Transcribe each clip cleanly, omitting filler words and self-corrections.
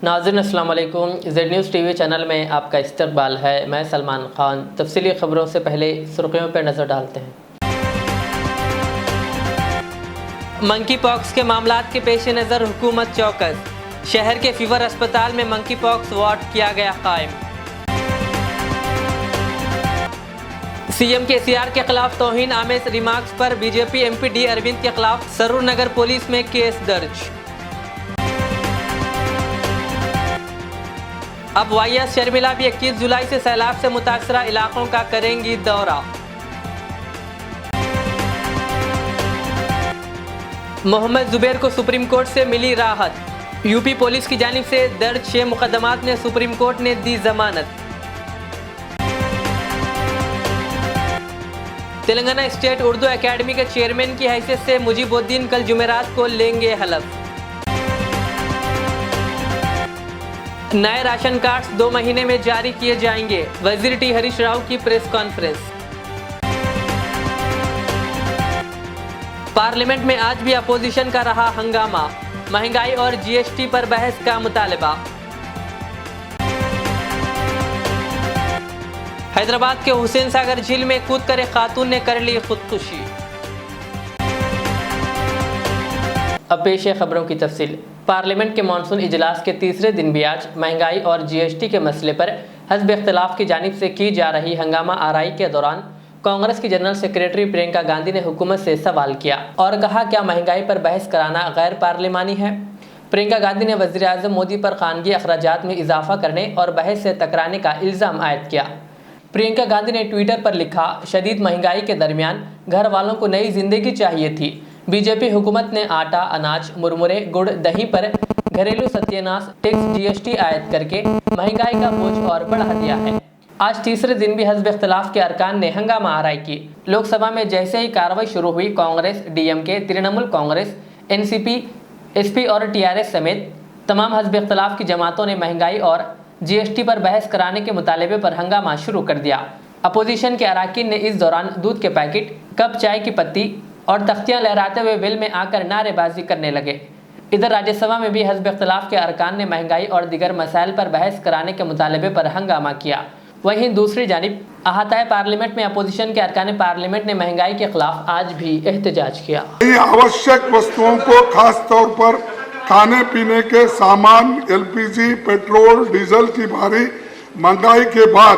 नाज़रीन अस्सलाम वालेकुम। ज़ेड न्यूज़ टीवी चैनल में आपका इस्तकबाल है। मैं सलमान खान। तफसीली खबरों से पहले सुर्खियों पर नज़र डालते हैं। मंकी पॉक्स के मामलात के पेश नज़र हुकूमत चौकस। शहर के फीवर अस्पताल में मंकी पॉक्स वार्ड किया गया कायम। सीएम केसीआर के खिलाफ तौहीन आमेज रिमार्क्स पर बीजेपी एमपी डी अरविंद के खिलाफ सरूर नगर पुलिस में केस दर्ज। अब वाईएस शर्मिला भी 21 जुलाई से सैलाब से मुतासरा इलाकों का करेंगी दौरा। मोहम्मद जुबैर को सुप्रीम कोर्ट से मिली राहत। यूपी पुलिस की जानिब से दर्ज 6 मुकदमात में सुप्रीम कोर्ट ने दी जमानत। तेलंगाना स्टेट उर्दू एकेडमी के चेयरमैन की हैसियत से मुजीबुद्दीन कल जुमेरात को लेंगे हलफ। नए राशन कार्ड्स 2 महीने में जारी किए जाएंगे। वजीर टी हरीश राव की प्रेस कॉन्फ्रेंस। पार्लियामेंट में आज भी अपोजिशन का रहा हंगामा। महंगाई और जीएसटी पर बहस का मुतालबा। हैदराबाद के हुसैन सागर झील में कूद कर एक खातून ने कर ली खुदकुशी। अब पेश है खबरों की तफसील। पार्लियामेंट के मानसून इजलास के तीसरे दिन भी आज महंगाई और जीएसटी के मसले पर हस्ब इख्तिलाफ की जानिब से की जा रही हंगामा आराई के दौरान कांग्रेस की जनरल सेक्रेटरी प्रियंका गांधी ने हुकूमत से सवाल किया और कहा, क्या महंगाई पर बहस कराना गैर पार्लिमानी है। प्रियंका गांधी ने वज़ीर आज़म मोदी पर खानगी अखराजात में इजाफा करने और बहस से टकराने का इल्ज़ाम आयद किया। प्रियंका गांधी ने ट्विटर पर लिखा, शदीद महंगाई के दरमियान घर वालों को नई जिंदगी चाहिए थी। बीजेपी हुकूमत ने आटा, अनाज, मुरमुरे, गुड़, दही पर घरेलू सत्यानाश टैक्स जीएसटी आयद करके महंगाई का बोझ और बढ़ा दिया है। आज तीसरे दिन भी हस्ब इख्तिलाफ के अरकान ने हंगामा आराई की। लोकसभा में जैसे ही कार्रवाई शुरू हुई, Congress, DMK, Trinamool Congress, NCP, SP और टीआरएस समेत तमाम हस्ब इख्तिलाफ की जमातों ने महंगाई और जीएसटी पर बहस कराने के मुतालबे पर हंगामा शुरू कर दिया। अपोजिशन के अराकीन ने इस दौरान दूध के पैकेट, कप चाय की पत्ती और तख्तियां लहराते हुए वेल में आकर नारेबाजी करने लगे। इधर राज्यसभा में भी हस्ब इख्तिलाफ के अरकान ने महंगाई और दीगर मसाइल पर बहस कराने के मुतालबे पर हंगामा किया। वहीं दूसरी जानिब अहाताए पार्लियामेंट में अपोजिशन के अरकान पार्लियामेंट ने महंगाई के खिलाफ आज भी एहतजाज किया। आवश्यक वस्तुओं को खास तौर पर खाने पीने के सामान, एलपीजी, पेट्रोल, डीजल की भारी महंगाई के बाद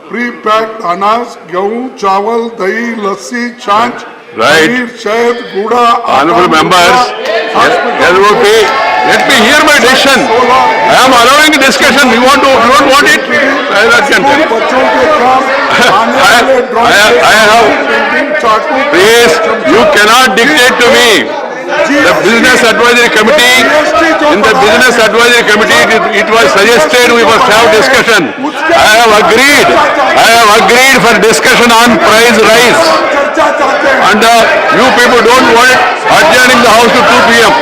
प्री पैक्ड अनाज, गेहूं, चावल, दही, लस्सी, छाछ, पनीर, शहद, गूड़ा, Honorable members, let me hear my decision. I am allowing a discussion. You don't want it? बच्चों के काम आने वाले Please, you cannot dictate to me. The Business Advisory Committee, in the Business Advisory Committee, it was suggested we must have discussion. I have agreed for discussion on price rise. And you people don't want it adjourning the house to 2 p.m.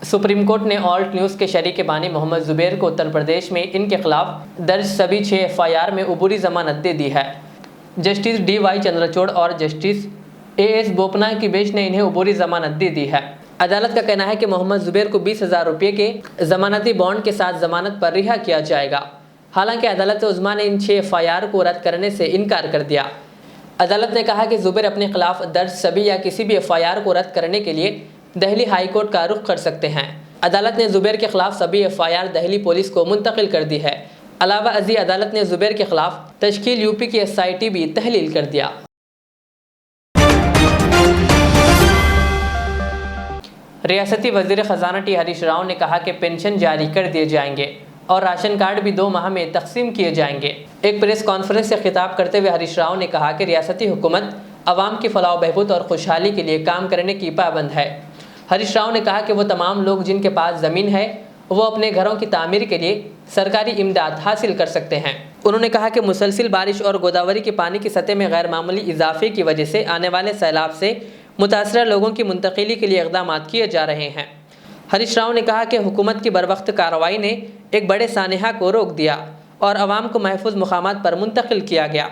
Supreme court ने alt news के शरीक बानी मोहम्मद जुबैर को उत्तर प्रदेश में इनके खिलाफ दर्ज सभी 6 एफआईआर में अबूरी जमानत दे दी है। Justice D.Y.. चंद्रचूड़ और जस्टिस ए.एस. बोपन्ना की बेंच ने इन्हें अबूरी जमानत दे दी है। अदालत का कहना है कि मोहम्मद जुबैर को 20,000 रुपये के जमानती बॉन्ड के साथ जमानत पर रिहा किया जाएगा। हालांकि अदालत उज़्मा ने इन 6 एफआईआर को रद्द करने से इनकार कर दिया। अदालत ने कहा कि जुबैर अपने खिलाफ दर्ज सभी या किसी भी एफआईआर को रद्द करने के लिए दिल्ली हाई कोर्ट का रुख कर सकते हैं। अदालत ने जुबैर के खिलाफ सभी एफआईआर दिल्ली पुलिस को मुंतकिल कर दी है। अलावा अजी अदालत ने जुबैर के खिलाफ तश्कील यूपी की एसआईटी भी तहलील कर दिया। रियासती वजीर खजाना टी हरीश राव ने कहा कि पेंशन जारी कर दिए जाएंगे और राशन कार्ड भी 2 माह में तकसीम किए जाएंगे। एक प्रेस कॉन्फ्रेंस से खिताब करते हुए हरीश राव ने कहा कि रियासती हुकूमत आवाम की फलाह बहबूद और खुशहाली के लिए काम करने की पाबंद है। हरीश राव ने कहा कि वो तमाम लोग जिनके पास ज़मीन है वो अपने घरों की तामीर के लिए सरकारी इमदाद हासिल कर सकते हैं। उन्होंने कहा कि मुसलसिल बारिश और गोदावरी के पानी की सतह में गैर मामूली इजाफे की वजह से आने वाले सैलाब से मुतासरा लोगों की मुंतकिली के लिए इक़दाम किए जा रहे हैं। हरीश राव ने कहा कि हुकूमत की बरवक्त कार्रवाई ने एक बड़े सानहा को रोक दिया और आवाम को महफूज मुकामात पर मुंतकिल किया गया।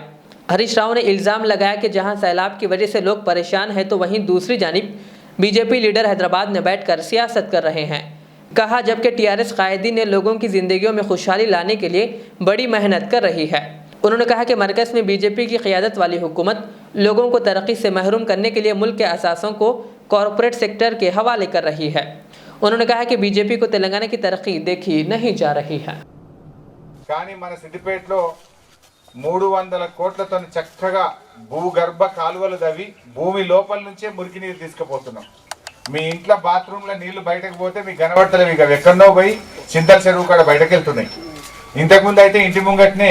हरीश राव ने इल्ज़ाम लगाया कि जहां सैलाब की वजह से लोग परेशान हैं तो वहीं दूसरी जानिब बीजेपी लीडर हैदराबाद में बैठकर सियासत कर रहे हैं। कहा जबकि टीआरएस कायदीन ने लोगों की ज़िंदगियों में खुशहाली लाने के लिए बड़ी मेहनत कर रही है। उन्होंने कहा कि मरकज़ में बीजेपी की क़ियादत वाली हुकूमत लोगों को तरक्की से महरूम करने के लिए मुल्क के असासों को कॉरपोरेट सेक्टर के हवाले कर रही है। उन्होंने कहा कि बीजेपी को तेलंगाना की तरक्की देखी नहीं जा रही है। కానీ మన సిద్దిపేటలో 300 కోట్లతో చక్కగా భూగర్భ కాలువలు దవి భూమి లోపల నుంచే మురికి నీరు తీసుకుపోతున్నాం. మీ ఇంట్లో బాత్రూంలో నీళ్లు బయటకు పోతే మీకు కనబడతలేవు, ఇక ఎక్కడో పోయి చింతల చెరువు కాడ బయటకు వెళ్తున్నాయి. ఇంతకుముందు అయితే ఇంటి ముంగట్నే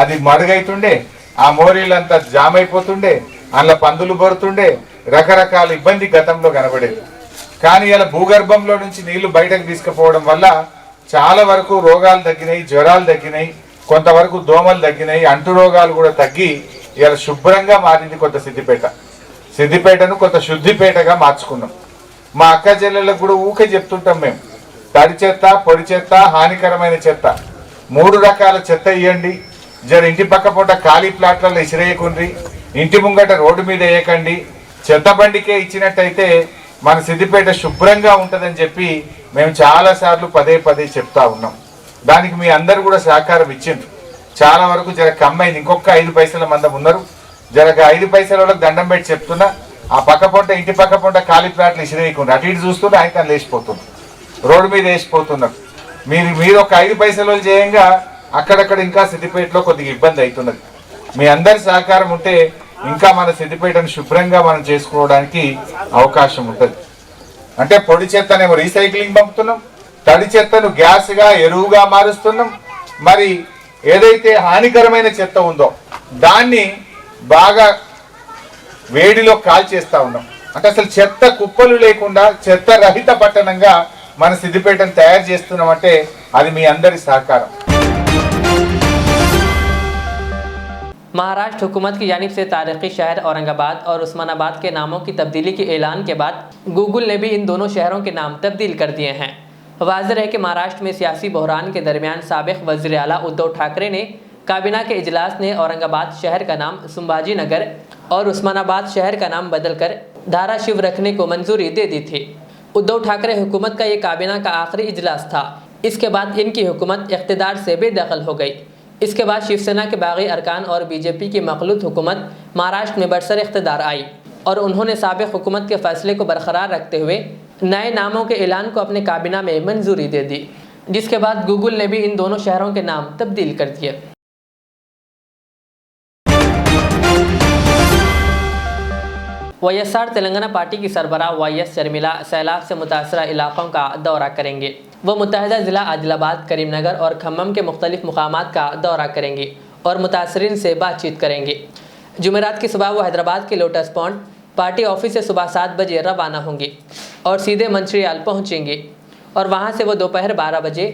అది మరుగైతుండే, ఆ మోరీలంతా జామ్ అయిపోతుండే, అందులో పందులు బొరుతుండే, రకరకాల ఇబ్బంది గతంలో కనబడేది. కానీ ఇలా భూగర్భంలో నుంచి నీళ్లు బయటకు తీసుకుపోవడం వల్ల చాలా వరకు రోగాలు తగ్గినాయి, జ్వరాలు తగ్గినాయి, కొంతవరకు దోమలు తగ్గినాయి, అంటు రోగాలు కూడా తగ్గి ఇలా శుభ్రంగా మారింది కొత్త సిద్దిపేటను కొత్త శుద్ధిపేటగా మార్చుకున్నాం. మా అక్క చెల్లెళ్ళకు కూడా ఊకే చెప్తుంటాం మేము, తడి చెత్త, పొడి చెత్త, హానికరమైన చెత్త 3 రకాల చెత్త ఇవ్వండి, జర ఇంటి పక్క పూట ఖాళీ ప్లాట్లలో ఇసిరేయకుండ్రి, ఇంటి ముంగట రోడ్డు మీద వేయకండి, చెత్త బండికే ఇచ్చినట్టయితే మన సిద్దిపేట శుభ్రంగా ఉంటుందని చెప్పి మేము చాలాసార్లు పదే చెప్తా ఉన్నాం. దానికి మీ అందరూ కూడా సహకారం ఇచ్చిండ్రు. చాలా వరకు జర కమ్మైంది, ఇంకొక 5 పైసల మందం ఉన్నారు. జరగ 5 పైసల వాళ్ళకి దండం పెట్టి చెప్తున్నా, ఆ పక్క పొంట ఇంటి పక్క పొంట ఖాళీ ప్లాట్లు ఇసిరేయకుండా అటు ఇటు చూస్తుంటే ఆయన లేచిపోతున్నారు, రోడ్డు మీద వేసిపోతున్నారు. మీరు ఒక 5 పైసలు చేయంగా అక్కడక్కడ ఇంకా సిద్దిపేటలో కొద్దిగా ఇబ్బంది అవుతున్నది. మీ అందరి సహకారం ఉంటే ఇంకా మన సిద్దిపేటను శుభ్రంగా మనం చేసుకోవడానికి అవకాశం ఉంటుంది. అంటే పొడి చెత్తనేమో రీసైక్లింగ్ పంపుతున్నాం, తడి చెత్తను గ్యాస్గా ఎరువుగా మారుస్తున్నాం, మరి ఏదైతే హానికరమైన చెత్త ఉందో దాన్ని బాగా వేడిలో కాల్చేస్తా ఉన్నాం. అంటే అసలు చెత్త కుప్పలు లేకుండా చెత్త రహిత పట్టణంగా మన సిద్దిపేటను తయారు చేస్తున్నాం. అంటే అది మీ అందరి సహకారం. महाराष्ट्र हुकूमत की जानिब से तारीखी शहर औरंगाबाद और उस्मानाबाद के नामों की तब्दीली के ऐलान के बाद गूगल ने भी इन दोनों शहरों के नाम तब्दील कर दिए हैं। वाज़ेह है कि महाराष्ट्र में सियासी बहरान के दरमियान साबिक़ वज़ीर आला उद्धव ठाकरे ने काबीना के इजलास ने औरंगाबाद शहर का नाम संभाजी नगर और उस्मानाबाद शहर का नाम बदलकर धाराशिव रखने को मंजूरी दे दी थी। उद्धव ठाकरे हुकूमत का ये काबीना का आखिरी इजलास था। इसके बाद इनकी हुकूमत इक़्तिदार से बेदखल हो गई। इसके बाद शिवसेना के बागी अरकान और बीजेपी की मखलूत हुकूमत महाराष्ट्र में बरसर इक़्तिदार आई और उन्होंने साबिक़ हुकूमत के फ़ैसले को बरकरार रखते हुए नए नामों के ऐलान को अपने काबीना में मंजूरी दे दी, जिसके बाद गूगल ने भी इन दोनों शहरों के नाम तब्दील कर दिए। YSR तेलंगाना पार्टी की सरबराह YS शर्मिला सैलाब से मुतासरा इलाक़ों का दौरा करेंगे। वो मुत्तहिदा ज़िला आदिलाबाद, करीमनगर और खम्मम के मुख्तलिफ मुकामात का दौरा करेंगे और मुतासरीन से बातचीत करेंगे। जुमेरात की सुबह वो हैदराबाद के लोटस पॉन्ड पार्टी ऑफिस से सुबह 7 बजे रवाना होंगे और सीधे मंचिरियाल पहुँचेंगे और वहाँ से वो दोपहर 12 बजे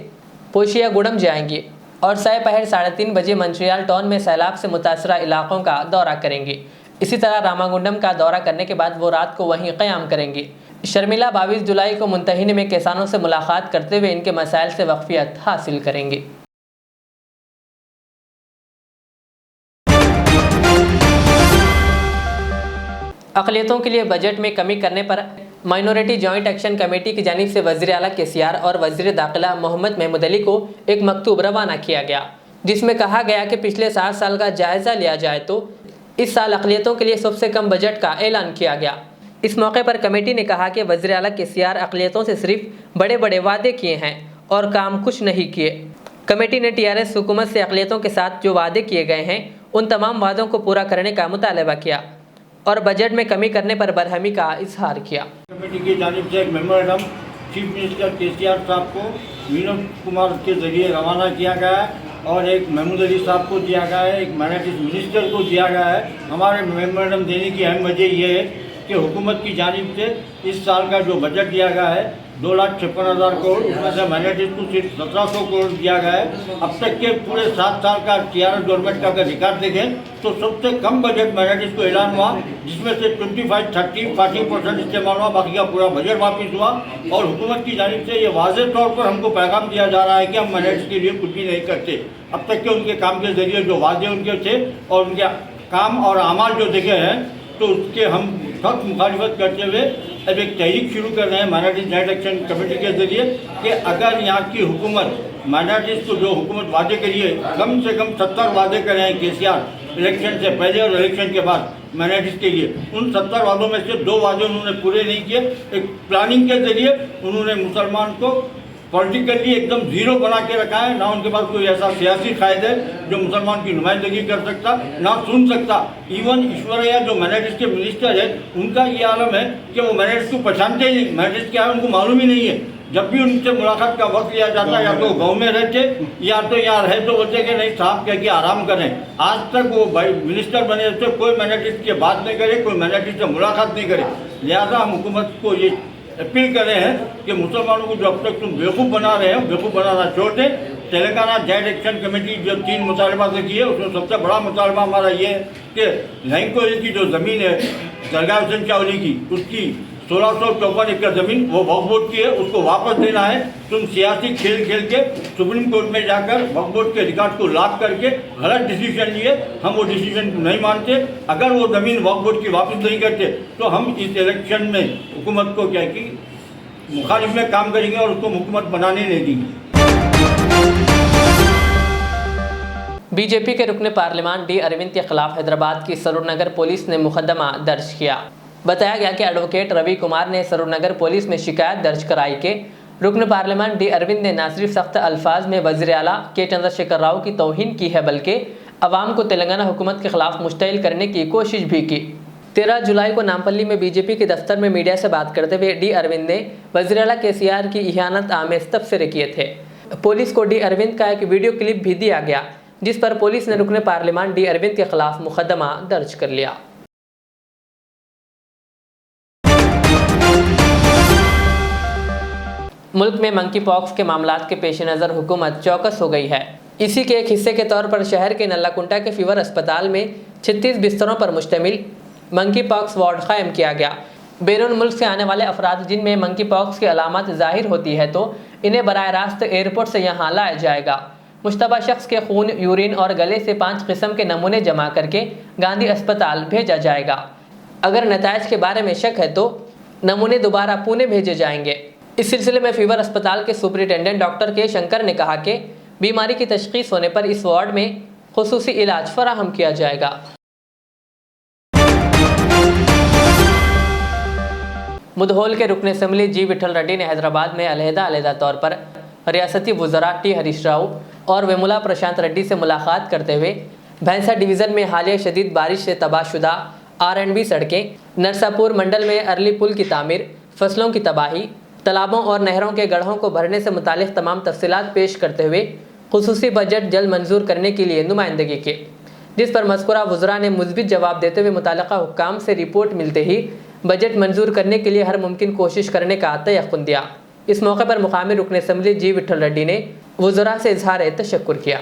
पोशियागुड़म जाएंगे और सपहर 3:30 बजे मंचिरियाल टाउन में सैलाब से मुतासरा इलाक़ों का दौरा करेंगे। इसी तरह रामागुंडम का दौरा करने के बाद वो रात को वहीं क़याम करेंगे। शर्मिला 22 जुलाई को मुंतहिन में किसानों से मुलाकात करते हुए इनके मसाइल से वाक़फ़ियत हासिल करेंगे। अक़लियतों के लिए बजट में कमी करने पर माइनॉरिटी जॉइंट एक्शन कमेटी की जानिब से वज़ीर आला KCR और वज़ीर दाखिला मोहम्मद महमूद अली को एक मकतूब रवाना किया गया, जिसमें कहा गया कि पिछले 7 साल का जायज़ा लिया जाए तो इस साल अक़लियतों के लिए सबसे कम बजट का ऐलान किया गया। इस मौके पर कमेटी ने कहा कि वज़ीर आला KCR अक़लियतों से सिर्फ बड़े बड़े वादे किए हैं और काम कुछ नहीं किए। कमेटी ने TRS हुकूमत से अक़लियतों के साथ जो वादे किए गए हैं उन तमाम वादों को पूरा करने का मुतालबा किया और बजट में कमी करने पर बरहमी का इजहार किया। कमेटी की जानिब से एक मेमोरेंडम चीफ मिनिस्टर KCR साहब को विनोद कुमार के जरिए रवाना किया गया है और एक महमूद अली साहब को दिया गया है, एक माइनॉरिटीज मिनिस्टर को दिया गया है। हमारे मेमोरेंडम देने की अहम वजह ये है कि हुकूमत की जानिब से इस साल का जो बजट दिया गया है 2,56,000 करोड़, उसमें से माइनॉरिटीज को सिर्फ 1,700 करोड़ दिया गया है। अब तक के पूरे 7 साल का TRS गवर्नमेंट का अगर रिकॉर्ड देखें तो सबसे कम बजट माइनॉरिटीज को ऐलान हुआ, जिसमें से 25, 30, 40% इस्तेमाल हुआ, बाकी का पूरा बजट वापस हुआ। और हुकूमत की जानिब से ये वाज़े तौर पर हमको पैगाम दिया जा रहा है कि हम माइनॉरिटीज के लिए कुछ भी नहीं करते। अब तक के उनके काम के जरिए जो वादे उनके थे और उनके काम और अमाल जो देखे हैं, तो उसके हम सख्त मुखालिफत करते हुए अब एक तहरीक शुरू कर रहे हैं माइनॉरिटीज जॉइंट एक्शन कमेटी के जरिए कि अगर यहाँ की हुकूमत माइनॉरिटीज़ को जो हुकूमत वादे करिए कम से कम 70 वादे कर रहे हैं KCR इलेक्शन से पहले और इलेक्शन के बाद माइनॉरिटीज़ के लिए, उन 70 वादों में से 2 वादे उन्होंने पूरे नहीं किए। एक प्लानिंग के जरिए उन्होंने मुसलमान को पॉलिटिकली एकदम जीरो बना के रखा है। ना उनके पास कोई ऐसा सियासी कायद है जो मुसलमान की नुमाइंदगी कर सकता, ना सुन सकता। इवन ईश्वरैया जो माइनॉरिटीज़ के मिनिस्टर है, उनका ये आलम है कि वो माइनॉरिटीज़ को पहचानते ही नहीं, माइनॉरिटीज़ क्या है उनको मालूम ही नहीं है। जब भी उनसे मुलाकात का वक्त लिया जाता है, या तो गाँव में रहते या तो यहाँ रहे तो बोलते कि नहीं साहब कह के आराम करें। आज तक वो भाई मिनिस्टर बने तो कोई माइनॉरिटीज़ की बात नहीं करे, कोई माइनॉरिटीज़ से मुलाकात नहीं करे। लिहाजा हम हुकूमत को ये अपील कर रहे हैं कि मुसलमानों को जो अब तक तुम बेवकूफ़ बना रहे हो, बेवकूफ़ बनाना छोड़ दें। तेलंगाना जॉइंट एक्शन कमेटी जो 3 मुतालबा से की है, उसमें सबसे बड़ा मुतालबा हमारा ये है कि लैंकोली की जो ज़मीन है दरगाह हुसैन चावली की, उसकी 1654 एकड़ ज़मीन वो वक्फ बोर्ड की है, उसको वापस देना है। तुम सियासी खेल खेल के सुप्रीम कोर्ट में जाकर वक्फ बोर्ड के रिकॉर्ड को लॉक करके गलत डिसीजन लिए, हम वो डिसीजन को नहीं मानते। अगर वो ज़मीन वक्फ बोर्ड की वापस नहीं करते तो हम इस इलेक्शन में हुकूमत को क्या कि मुखालिफ में काम करेंगे और उसको हुकूमत बनाने नहीं देंगे। बीजेपी के रुकने पार्लियामान डी अरविंद के खिलाफ हैदराबाद की सरूर नगर पुलिस ने मुकदमा दर्ज किया। बताया गया कि एडवोकेट रवि कुमार ने सरूर नगर पुलिस में शिकायत दर्ज कराई कि रुकन पार्लियामान डी अरविंद ने न सिर्फ सख्त अल्फाज में वज़ीर आला के चंद्रशेखर राव की तौहीन की है, बल्कि अवाम को तेलंगाना हुकूमत के खिलाफ मुश्तइल करने की कोशिश भी की। 13 जुलाई को नामपल्ली में बीजेपी के दफ्तर में मीडिया से बात करते हुए डी अरविंद ने वज़ीर आला KCR की इहानत आमेज तबसरे किए थे। पुलिस को डी अरविंद का एक वीडियो क्लिप भी दिया गया, जिस पर पुलिस ने रुकने पार्लियामान डी अरविंद के खिलाफ मुकदमा दर्ज कर लिया। मुल्क में मंकी पॉक्स के मामलात के पेश नज़र हुकूमत चौकस हो गई है। इसी के एक हिस्से के तौर पर शहर के नल्लाकुंटा के फीवर अस्पताल में 36 बिस्तरों पर मुश्तमिल मंकी पॉक्स वार्ड कायम किया गया। बैरून मुल्क से आने वाले अफराद जिनमें मंकी पॉक्स की अलामत ज़ाहिर होती है तो इन्हें बराह रास्त एयरपोर्ट से यहाँ लाया जाएगा। मुश्तबा शख्स के खून, यूरिन और गले से 5 किस्म के नमूने जमा करके गांधी अस्पताल भेजा जाएगा। अगर नताइज के बारे में शक है तो नमूने दोबारा पुणे भेजे जाएंगे। इस सिलसिले में फीवर अस्पताल के सुपरिटेंडेंट डॉक्टर के शंकर ने कहा कि बीमारी की तशखीस होने पर इस वार्ड में खुसूसी इलाज फराहम किया जाएगा। मुधोल के रुकन असम्बली जी विठल रेड्डी ने हैदराबाद में अलहदा तौर पर रियासती वज़रा टी हरीश राव और वेमुला प्रशांत रेड्डी से मुलाकात करते हुए भैंसा डिवीज़न में हालिया शदीद बारिश से तबाहशुदा R&B सड़कें, नरसापुर मंडल में अरली पुल की तामीर, फसलों की तबाही, तालाबों और नहरों के गढ़ों को भरने से मुतालिक तमाम तफसीलात पेश करते हुए खुसूसी बजट जल्द मंजूर करने के लिए नुमाइंदगी की, जिस पर मज़कूरा वज़रा ने मुस्बित जवाब देते हुए मुताल्लिक़ा हुक्काम से रिपोर्ट मिलते ही बजट मंजूर करने के लिए हर मुमकिन कोशिश करने का तयक़्क़ुन दिया। इस मौके पर मुक़ामी रुकन असम्बली जी विठल रेड्डी ने वज़रा से इज़हार तशक्कुर किया।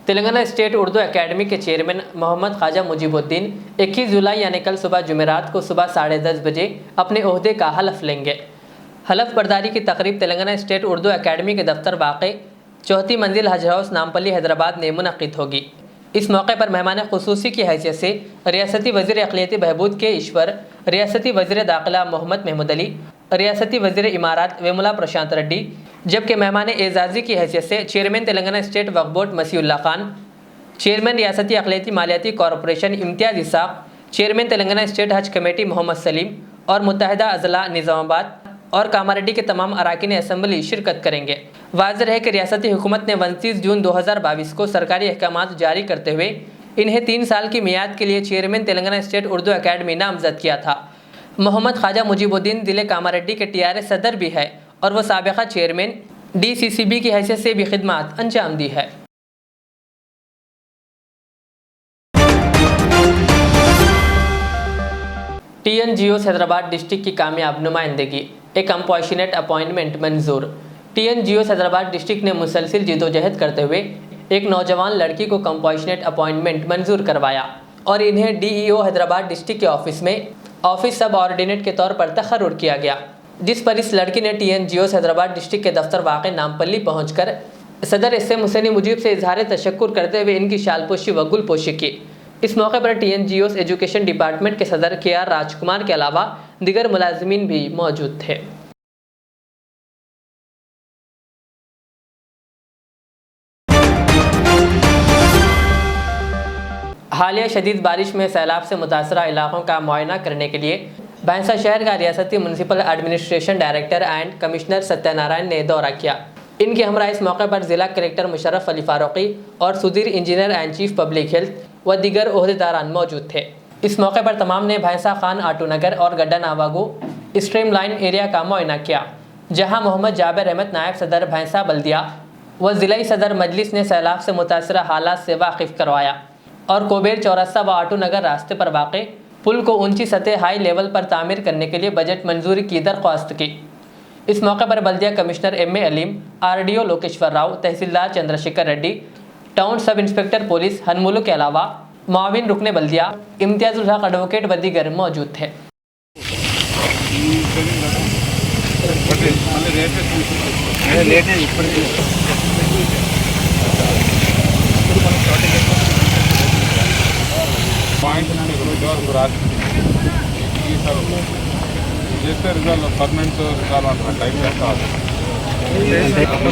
तेलंगाना स्टेट उर्दू एकेडमी के चेयरमैन मोहम्मद ख्वाजा मुजीबुद्दीन 21 जुलाई यानी कल सुबह जुमेरात को सुबह 10:30 बजे अपने ओहदे का हलफ लेंगे। हलफ बर्दारी की तकरीब तेलंगाना स्टेट उर्दू एकेडमी के दफ्तर वाक़े 4थी मंजिल हज हाउस नामपल्ली हैदराबाद में मुनक़िद होगी। इस मौके पर मेहमान खुसूसी की हैसियत से रियासती वज़ीर अक़लियती बहबूद के ईश्वर, रियासती वज़ीर दाखिला मोहम्मद महमूद अली, रियासती वज़ीर इमारात वेमुला प्रशांत रेड्डी, जबकि मेहमान एजाज़ी की हैसियत से चेयरमैन तेलंगाना स्टेट वक्फ बोर्ड मसीउल्लाह खान, चेयरमैन रियासती अक़लियती मालियाती कॉरपोरेशन इम्तियाज़ इसाक़, चेयरमैन तेलंगाना स्टेट हज कमेटी मोहम्मद सलीम और मुत्तहिदा अज़ला निज़ामाबाद और कामारेड्डी के तमाम अरकान असम्बली शिरकत करेंगे। वाज़ेह है कि रियासती हुकूमत ने 29 जून 2022 को सरकारी अहकामात जारी करते हुए इन्हें 3 साल की मियाद के लिए chairman Telangana state Urdu academy नामजद किया था। मोहम्मद ख्वाजा मुजीबुद्दीन ज़िले कामारेड्डी के TRS सदर भी है और वह साबिका चेयरमैन DCCB की हैसियत से भी खिदमत अंजाम दी है। TNGOs हैदराबाद डिस्ट्रिक्ट की कामयाब नुमाइंदगी, एक कंपैशनेट अपॉइंटमेंट मंजूर। TNGOs हैदराबाद डिस्ट्रिक्ट ने मुसलसिल जिदोजहद करते हुए एक नौजवान लड़की को कंपैशनेट अपॉइंटमेंट मंजूर करवाया और इन्हें DEO हैदराबाद डिस्ट्रिक्ट के ऑफिस में ऑफिस सब ऑर्डिनेट के तौर पर तखर्रुर किया गया, जिस पर इस लड़की ने TNGOs हैदराबाद डिस्ट्रिक्ट के दफ्तर वाक़ नामपल्ली पहुँचकर सदर SM हुसैनी मुजीब से इजहार तशक्कुर करते हुए इनकी शालपोशी व गुलपोशी की। इस मौके पर TNGOs एजुकेशन डिपार्टमेंट के सदर KR राजकुमार के अलावा दीगर मुलाजिमीन भी मौजूद थे। हालिया शदीद बारिश में सैलाब से मुतासरा इलाकों का मुआयना करने के लिए भैंसा शहर का रियासती municipal administration director and commissioner Satyanarayan ने दौरा किया। इनके हमरा इस मौके पर जिला कलेक्टर मुशर्रफ अली फारूकी और Sudhir engineer and chief public health व दीगर ओहदेदारान मौजूद थे। इस मौके पर तमाम ने भैंसा खान आटू नगर और गड्डा नावागो स्ट्रीम लाइन एरिया का मुआयना किया, जहां मोहम्मद जाबिर अहमद नायब सदर भैंसा बल्दिया व ज़िलाई सदर मजलिस ने सैलाब से मुतासरा हालात से वाकिफ़ करवाया और कोबेर चौरस्ता व आटू नगर रास्ते पर वाक़े पुल को ऊंची सतह हाई लेवल पर तामीर करने के लिए बजट मंजूरी की दरख्वास्त की। इस मौके पर बल्दिया commissioner MA Aleem, RDO Lokeshwar Rao, tehsildar Chandrashekar Reddy, town sub inspector police Hanmulu के अलावा मुआविन रुकने बल्दिया, इम्तियाजुल हक एडवोकेट व दीगर मौजूद थे।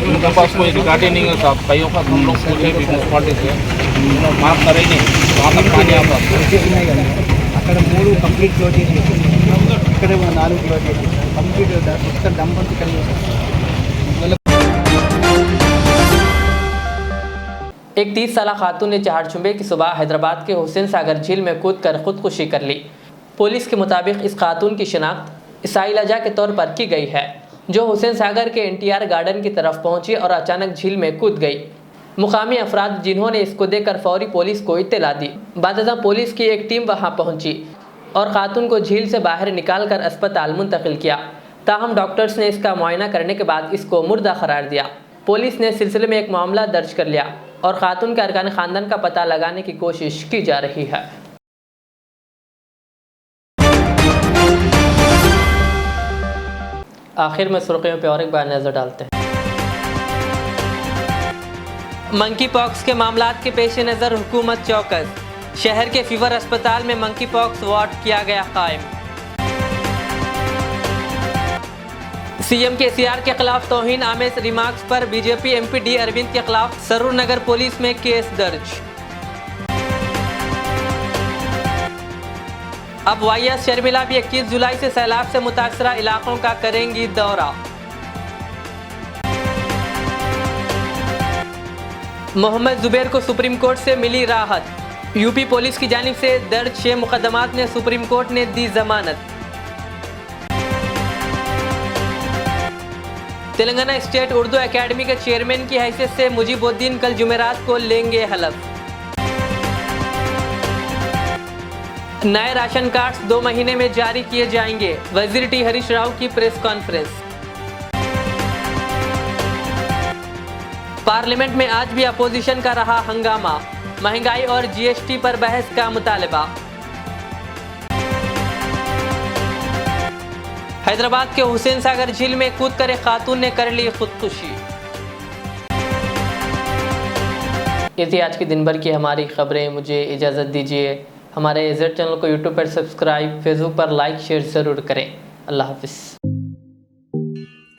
उनके पास कोई रिकॉर्ड ही नहीं है साहब, कईयों का हम लोग पूछे म्यूनसिपालिटी से माफ करेंगे वहाँ तक पानी आता అక్కడ 3 కంప్లీట్ క్లోజ్ చేసి ఇక్కడ 4 క్లోజ్ చేసి కంప్లీట్ ఇక్కడ డంప్ ఇక్కడ एक 30 साला खातून ने चहारचुंबे की सुबह हैदराबाद के हुसैन सागर झील में कूदकर खुदकुशी कर ली। पुलिस के मुताबिक इस खातून की शिनाख्त साइलाजा के तौर पर की गई है, जो हुसैन सागर के NTR गार्डन की तरफ पहुंची और अचानक झील में कूद गई। मुकामी अफराद जिन्होंने इसको देखकर फौरी पुलिस को इत्तला दी। बादशाह पुलिस की एक टीम वहां पहुंची और खातून को झील से बाहर निकालकर अस्पताल मुंतकिल किया। ताहम डॉक्टर्स ने इसका मुआयना करने के बाद इसको मुर्दा करार दिया। पुलिस ने सिलसिले में एक मामला दर्ज कर लिया और खातून के अरकान खानदान का पता लगाने की कोशिश की जा रही है। आखिर में सुर्खियों पर और एक बार नजर डालते हैं। मंकी पॉक्स के मामलात के पेश नज़र हुकूमत चौकस। शहर के फीवर अस्पताल में मंकी पॉक्स वार्ड किया गया कायम। CM KCR के खिलाफ तौहीन आमेज रिमार्क्स पर BJP MP D अरविंद के खिलाफ सरूर नगर पुलिस में केस दर्ज। अब YS शर्मिला भी 21 जुलाई से सैलाब से मुतासरा इलाकों का करेंगी दौरा। मोहम्मद जुबैर को सुप्रीम कोर्ट से मिली राहत। यूपी पुलिस की जानिब से दर्ज 6 मुकदमात में सुप्रीम कोर्ट ने दी जमानत। तेलंगाना स्टेट उर्दू एकेडमी के चेयरमैन की हैसियत से मुजीबुद्दीन कल जुमेरात को लेंगे हलफ। नए राशन कार्ड्स 2 महीने में जारी किए जाएंगे। वजीर टी हरीश राव की प्रेस कॉन्फ्रेंस। पार्लियामेंट में आज भी अपोजिशन का रहा हंगामा। महंगाई और GST पर बहस का मुतालबा। हैदराबाद के हुसैन सागर झील में कूदकर एक खातून ने कर ली खुदकुशी। ये थी आज की दिन भर की हमारी खबरें। मुझे इजाज़त दीजिए। हमारे इज़्ज़त चैनल को यूट्यूब पर सब्सक्राइब, फेसबुक पर लाइक शेयर ज़रूर करें। अल्लाह हाफिज़।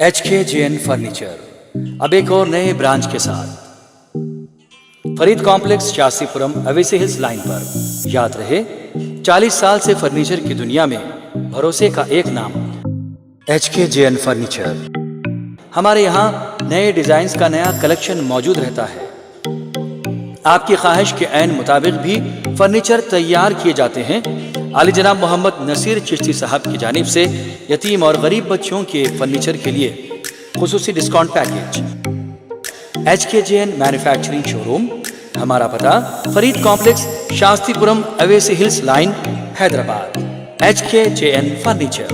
HKJN फर्नीचर अब एक और नए ब्रांच के साथ Farid complex, Shastripuram, Owaisi hills line पर। याद रहे, 40 साल से फर्नीचर की दुनिया में भरोसे का एक नाम HKJN फर्नीचर। हमारे यहाँ नए डिजाइन का नया कलेक्शन मौजूद रहता है। आपकी ख्वाहिश के ऐन मुताबिक भी फर्नीचर तैयार किए जाते हैं। आली जनाब मोहम्मद नसीर चिश्ती साहब की जानिब से यतीम और गरीब बच्चों के फर्नीचर के लिए खुसूसी discount package. HKJN manufacturing showroom, हमारा पता Farid complex, Shastripuram, Owaisi hills line, Hyderabad. HKJN furniture.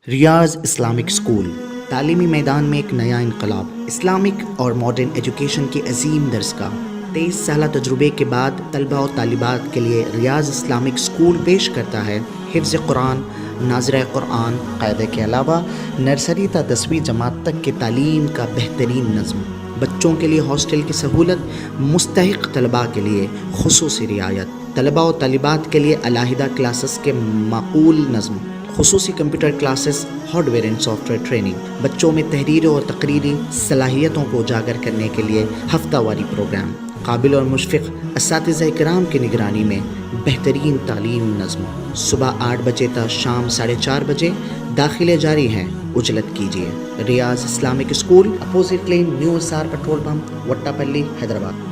Riyaz Islamic school, तालीमी मैदान में एक नया इनकलाब। इस्लामिक और मॉडर्न एजुकेशन की अजीम दरसगाह। 23 साल तजुर्बे के बाद तलबा और तालिबात के लिए रियाज इस्लामिक स्कूल पेश करता है हिफ्ज़ कुरान, नाज़िरा कुरान, क़ायदे के अलावा नर्सरी ता 10वीं जमात तक की तालीम का बेहतरीन नज़्म। बच्चों के लिए हॉस्टल की सहूलत, मुस्तहिक़ तलबा के लिए खुसूसी रियायत, तलबा और तालिबात के लिए अलहदा क्लासेस के माकूल नज़्म, खुसूसी computer classes, hardware and software training. बच्चों में तहरीरी और तकरीरी सलाहियतों को उजागर करने के लिए हफ्तावारी प्रोग्राम। काबिल और मुशफ़िक़ असातिज़ा इकराम की निगरानी में बेहतरीन तालीम नज़्म। सुबह 8 बजे तक शाम 4:30 बजे दाखिले जारी हैं, उजलत कीजिए। Riyaz Islamic school, opposite lane, new SR petrol pump, Vattepally, Hyderabad.